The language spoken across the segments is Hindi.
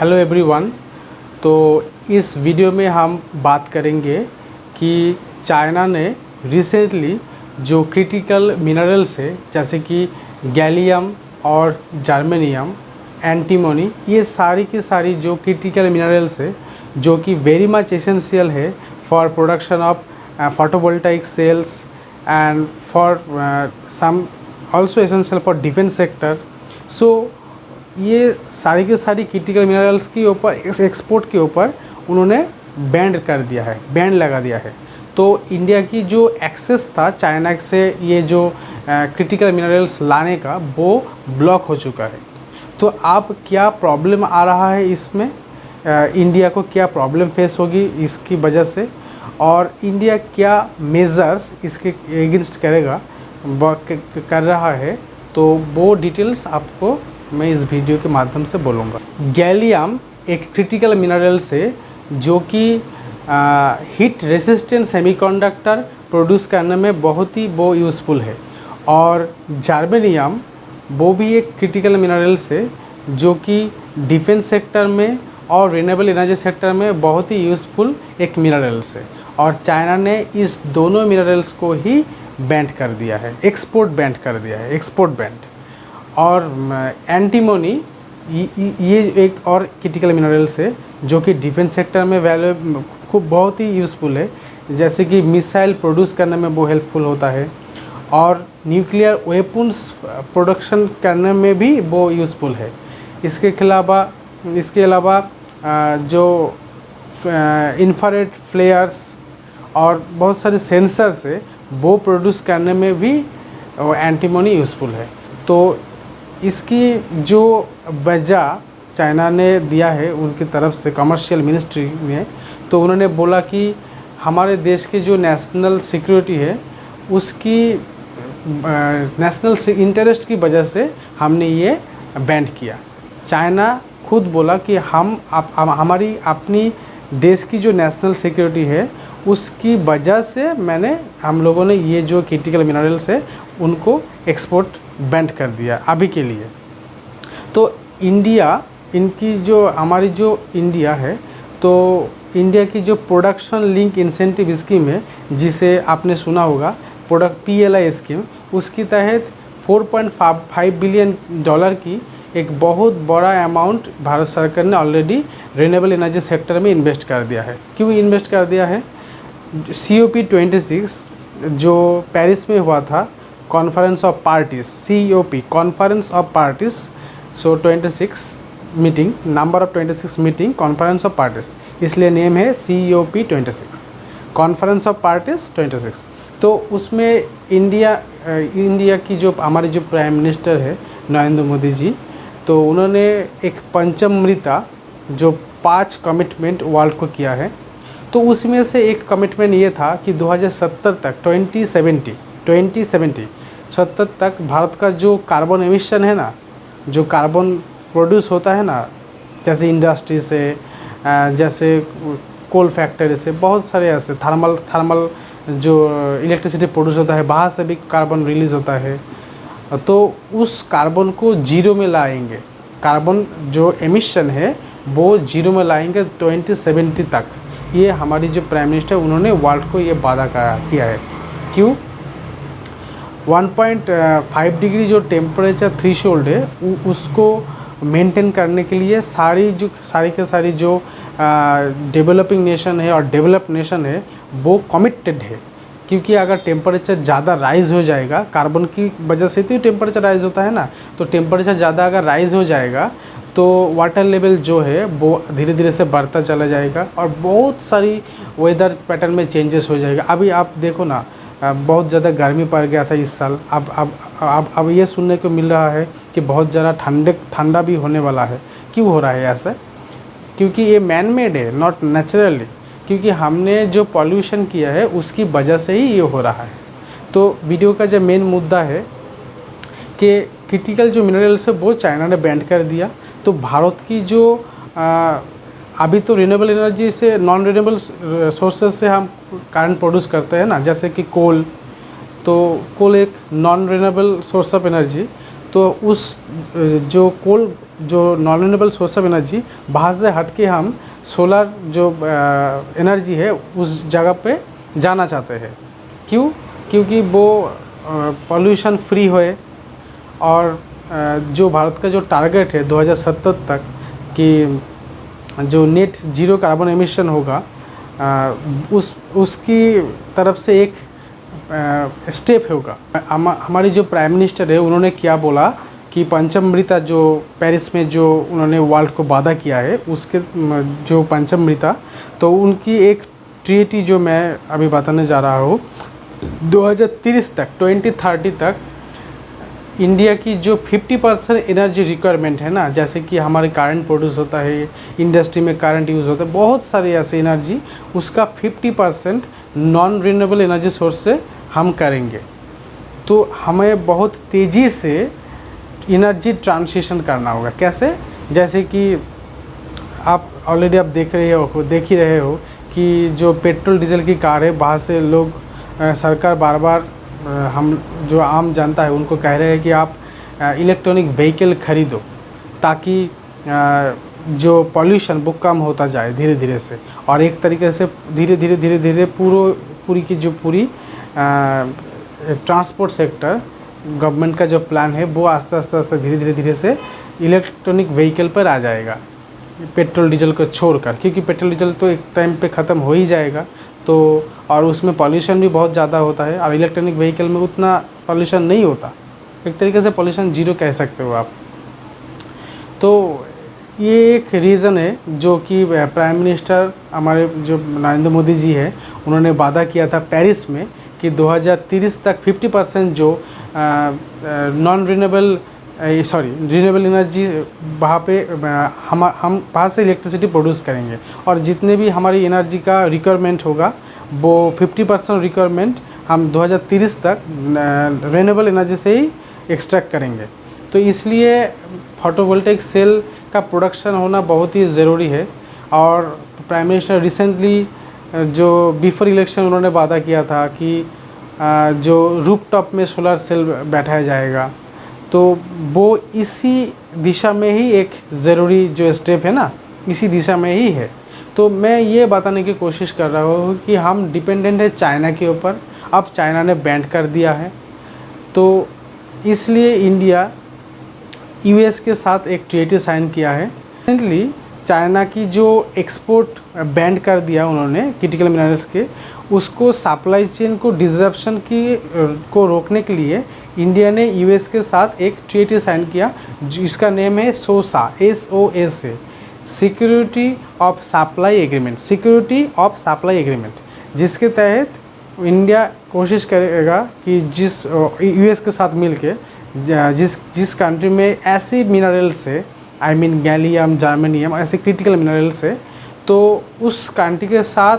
Hello everyone. तो इस वीडियो में हम बात करेंगे कि चाइना ने रिसेंटली जो क्रिटिकल मिनरल्स है जैसे कि गैलियम और जर्मेनियम, एंटीमोनी, ये सारी की सारी जो क्रिटिकल मिनरल्स है जो कि वेरी मच एसेंशियल है for production of photovoltaic cells and for some also essential for defence sector. So ये सारी के सारी क्रिटिकल मिनरल्स के ऊपर एक्सपोर्ट के ऊपर उन्होंने बैंड कर दिया है, बैंड लगा दिया है। तो इंडिया की जो एक्सेस था चाइना से ये जो क्रिटिकल मिनरल्स लाने का वो ब्लॉक हो चुका है। तो अब क्या प्रॉब्लम आ रहा है इसमें, इंडिया को क्या प्रॉब्लम फेस होगी इसकी वजह से, और इंडिया क्या मेजर्स इसके एगेंस्ट करेगा कर रहा है, तो वो डिटेल्स आपको मैं इस वीडियो के माध्यम से बोलूँगा। गैलियम एक क्रिटिकल मिनरल्स है जो कि हीट रेसिस्टेंट सेमीकंडक्टर प्रोड्यूस करने में बहुत ही वो यूज़फुल है। और जर्मेनियम वो भी एक क्रिटिकल मिनरल्स है जो कि डिफेंस सेक्टर में और रिन्यूएबल एनर्जी सेक्टर में बहुत ही यूज़फुल एक मिनरल्स है। और चाइना ने इस दोनों मिनरल्स को ही बैंड कर दिया है, एक्सपोर्ट बैंड कर दिया है, एक्सपोर्ट बैंड। और एंटीमोनी ये एक और क्रिटिकल मिनरल्स है जो कि डिफेंस सेक्टर में वैल्यू खूब बहुत ही यूज़फुल है, जैसे कि मिसाइल प्रोड्यूस करने में वो हेल्पफुल होता है और न्यूक्लियर वेपन्स प्रोडक्शन करने में भी वो यूज़फुल है। इसके अलावा जो इंफ्रारेड फ्लेयर्स और बहुत सारे सेंसर्स है वो प्रोड्यूस करने में भी एंटीमोनी यूज़फुल है। तो इसकी जो वजह चाइना ने दिया है उनकी तरफ से कमर्शियल मिनिस्ट्री में, तो उन्होंने बोला कि हमारे देश की जो नेशनल सिक्योरिटी है उसकी नेशनल इंटरेस्ट की वजह से हमने ये बैंड किया। चाइना खुद बोला कि हमारी अपनी देश की जो नेशनल सिक्योरिटी है उसकी वजह से हम लोगों ने ये जो क्रिटिकल मिनरल्स है उनको एक्सपोर्ट बैंड कर दिया अभी के लिए। तो इंडिया हमारी जो इंडिया है, तो इंडिया की जो प्रोडक्शन लिंक इंसेंटिव स्कीम है जिसे आपने सुना होगा, प्रोडक्ट PLI स्कीम, उसके तहत $4.5 बिलियन की एक बहुत बड़ा अमाउंट भारत सरकार ने ऑलरेडी रिन्यूएबल एनर्जी सेक्टर में इन्वेस्ट कर दिया है। क्यों इन्वेस्ट कर दिया है? COP26 जो पेरिस में हुआ था, conference of parties, COP conference of parties, so 26 meeting, number of 26 meeting, conference of parties, इसलिए नेम है COP26, कॉन्फ्रेंस ऑफ पार्टीज 26। तो उसमें इंडिया की जो हमारे जो प्राइम मिनिस्टर है नरेंद्र मोदी जी, तो उन्होंने एक पंचमृता जो 5 कमिटमेंट वर्ल्ड को किया है। तो उसमें से एक कमिटमेंट ये था कि 2070 तक 2070 तक भारत का जो कार्बन एमिशन है ना, जो कार्बन प्रोड्यूस होता है ना, जैसे इंडस्ट्री से, जैसे कोल फैक्ट्री से, बहुत सारे ऐसे थर्मल जो इलेक्ट्रिसिटी प्रोड्यूस होता है वहाँ से भी कार्बन रिलीज़ होता है। तो उस कार्बन को जीरो में लाएंगे, कार्बन जो एमिशन है वो जीरो में लाएंगे 2070 तक। ये हमारी जो प्राइम मिनिस्टर उन्होंने वर्ल्ड को ये वादा किया है। क्यों? 1.5 डिग्री जो टेम्परेचर थ्रेशोल्ड है उसको मेंटेन करने के लिए सारी जो डेवलपिंग नेशन है और डेवलप्ड नेशन है वो कमिटेड है। क्योंकि अगर टेम्परेचर ज़्यादा राइज़ हो जाएगा, कार्बन की वजह से तो टेम्परेचर राइज़ होता है ना, तो टेम्परेचर ज़्यादा अगर राइज़ हो जाएगा तो वाटर लेवल जो है वो धीरे धीरे से बढ़ता चला जाएगा और बहुत सारी वेदर पैटर्न में चेंजेस हो जाएगा। अभी आप देखो ना, बहुत ज़्यादा गर्मी पड़ गया था इस साल, अब ये सुनने को मिल रहा है कि बहुत ज़्यादा ठंडा भी होने वाला है। क्यों हो रहा है ऐसा? क्योंकि ये मैन मेड है, नॉट नेचुरली, क्योंकि हमने जो पॉल्यूशन किया है उसकी वजह से ही ये हो रहा है। तो वीडियो का जो मेन मुद्दा है कि क्रिटिकल जो मिनरल्स है वो चाइना ने बैंड कर दिया। तो भारत की जो अभी तो रिन्यूएबल एनर्जी से नॉन रिन्यूएबल सोर्सेज से हम करंट प्रोड्यूस करते हैं ना, जैसे कि कोल, तो कोल एक non renewable source of energy. तो उस जो कोल जो non renewable source of energy, बाहर से हट के हम सोलर जो एनर्जी है उस जगह पे जाना चाहते हैं। क्यों? क्योंकि वो पॉल्यूशन फ्री होए और जो भारत का जो टारगेट है 2070 तक कि जो नेट ज़ीरो कार्बन एमिशन होगा, उसकी तरफ से एक स्टेप होगा। हमारी जो प्राइम मिनिस्टर है उन्होंने क्या बोला कि पंचमृता जो पेरिस में जो उन्होंने वर्ल्ड को वादा किया है, उसके जो पंचमृता, तो उनकी एक ट्रीटी जो मैं अभी बताने जा रहा हूँ, 2030 तक 2030 तक इंडिया की जो 50% एनर्जी रिक्वायरमेंट है ना, जैसे कि हमारे करंट प्रोड्यूस होता है, इंडस्ट्री में करंट यूज़ होता है, बहुत सारी ऐसी एनर्जी, उसका 50% नॉन रिन्यूएबल एनर्जी सोर्स से हम करेंगे। तो हमें बहुत तेज़ी से एनर्जी ट्रांजिशन करना होगा। कैसे? जैसे कि आप ऑलरेडी आप देख ही रहे हो कि जो पेट्रोल डीजल की कार है, बाहर से लोग सरकार बार बार हम जो आम जनता है उनको कह रहे हैं कि आप इलेक्ट्रॉनिक व्हीकल खरीदो, ताकि जो पॉल्यूशन वो कम होता जाए धीरे धीरे से। और एक तरीके से धीरे धीरे पूरी की जो पूरी ट्रांसपोर्ट सेक्टर गवर्नमेंट का जो प्लान है वो आस्ते धीरे से इलेक्ट्रॉनिक व्हीकल पर आ जाएगा, पेट्रोल डीजल को छोड़कर। क्योंकि पेट्रोल डीजल तो एक टाइम पे ख़त्म हो ही जाएगा, तो और उसमें पॉल्यूशन भी बहुत ज़्यादा होता है, और इलेक्ट्रॉनिक व्हीकल में उतना पॉल्यूशन नहीं होता। एक तरीके से पॉल्यूशन जीरो कह सकते हो आप। तो ये एक रीज़न है जो कि प्राइम मिनिस्टर हमारे जो नरेंद्र मोदी जी है, उन्होंने वादा किया था पेरिस में कि 2030 तक 50% जो नॉन रिन्यूएबल रिन्यूएबल एनर्जी वहाँ पे हम वहाँ से इलेक्ट्रिसिटी प्रोड्यूस करेंगे, और जितने भी हमारी एनर्जी का रिक्वायरमेंट होगा वो 50% रिक्वायरमेंट हम 2030 तक रिन्यूएबल एनर्जी से ही एक्सट्रैक्ट करेंगे। तो इसलिए फोटोवोल्टेइक सेल का प्रोडक्शन होना बहुत ही ज़रूरी है। और प्राइम मिनिस्टर रिसेंटली जो बिफोर इलेक्शन उन्होंने वादा किया था कि जो रूफटॉप में सोलर सेल बैठाया जाएगा, तो वो इसी दिशा में ही एक ज़रूरी जो स्टेप है ना, इसी दिशा में ही है। तो मैं ये बताने की कोशिश कर रहा हूँ कि हम डिपेंडेंट है चाइना के ऊपर। अब चाइना ने बैन कर दिया है, तो इसलिए इंडिया यूएस के साथ एक ट्रीटी साइन किया है। रिसेंटली चाइना की जो एक्सपोर्ट बैन कर दिया उन्होंने क्रिटिकल मिनरल्स के, उसको सप्लाई चेन को डिसरप्शन को रोकने के लिए इंडिया ने यूएस के साथ एक ट्रीटी साइन किया, जिसका नेम है SOSA, SOSA, security of supply agreement, जिसके तहत इंडिया कोशिश करेगा कि जिस यूएस के साथ मिलके जिस कंट्री में ऐसे मिनरल्स है, आई मीन गैलियम, जर्मेनियम, ऐसे क्रिटिकल मिनरल्स है, तो उस कंट्री के साथ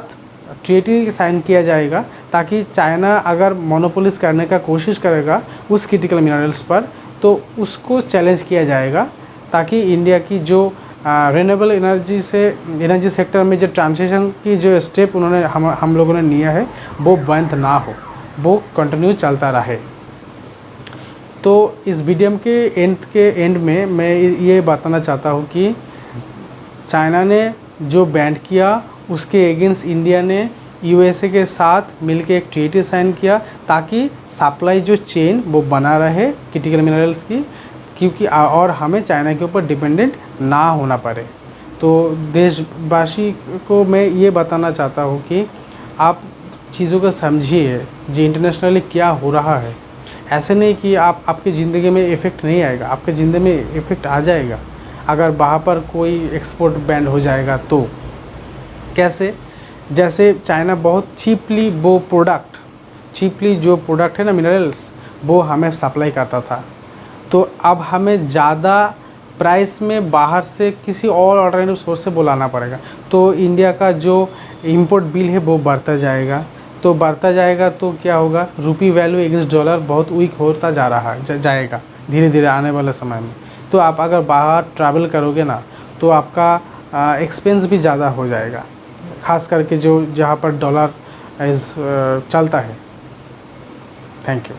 ट्रीटी साइन किया जाएगा, ताकि चाइना अगर मोनोपोलिस करने का कोशिश करेगा उस क्रिटिकल मिनरल्स पर, तो उसको चैलेंज किया जाएगा, ताकि इंडिया की जो रिन्यूएबल एनर्जी सेक्टर में जो ट्रांजिशन की जो स्टेप उन्होंने हम लोगों ने लिया है वो बंद ना हो, वो कंटिन्यू चलता रहे। तो इस वीडियो के एंड में मैं ये बताना चाहता हूँ कि चाइना ने जो बैन किया उसके अगेंस्ट इंडिया ने यूएसए के साथ मिलकर एक ट्रीटी साइन किया, ताकि सप्लाई जो चेन वो बना रहे क्रिटिकल मिनरल्स की, क्योंकि और हमें चाइना के ऊपर डिपेंडेंट ना होना पड़े। तो देशवासी को मैं ये बताना चाहता हूँ कि आप चीज़ों को समझिए जो इंटरनेशनली क्या हो रहा है। ऐसे नहीं कि आपकी ज़िंदगी में इफ़ेक्ट नहीं आएगा, आपके ज़िंदगी में इफ़ेक्ट आ जाएगा अगर वहाँ पर कोई एक्सपोर्ट बैंड हो जाएगा। तो कैसे? जैसे चाइना बहुत चीपली जो प्रोडक्ट है ना मिनरल्स, वो हमें सप्लाई करता था, तो अब हमें ज़्यादा प्राइस में बाहर से किसी और अल्टरनेटिव सोर्स से बुलाना पड़ेगा। तो इंडिया का जो इंपोर्ट बिल है वो बढ़ता जाएगा, तो क्या होगा, रुपी वैल्यू अगेंस्ट डॉलर बहुत वीक होता जाएगा धीरे धीरे आने वाले समय में। तो आप अगर बाहर ट्रैवल करोगे ना, तो आपका एक्सपेंस भी ज़्यादा हो जाएगा, ख़ास करके जहाँ पर डॉलर चलता है। Thank you.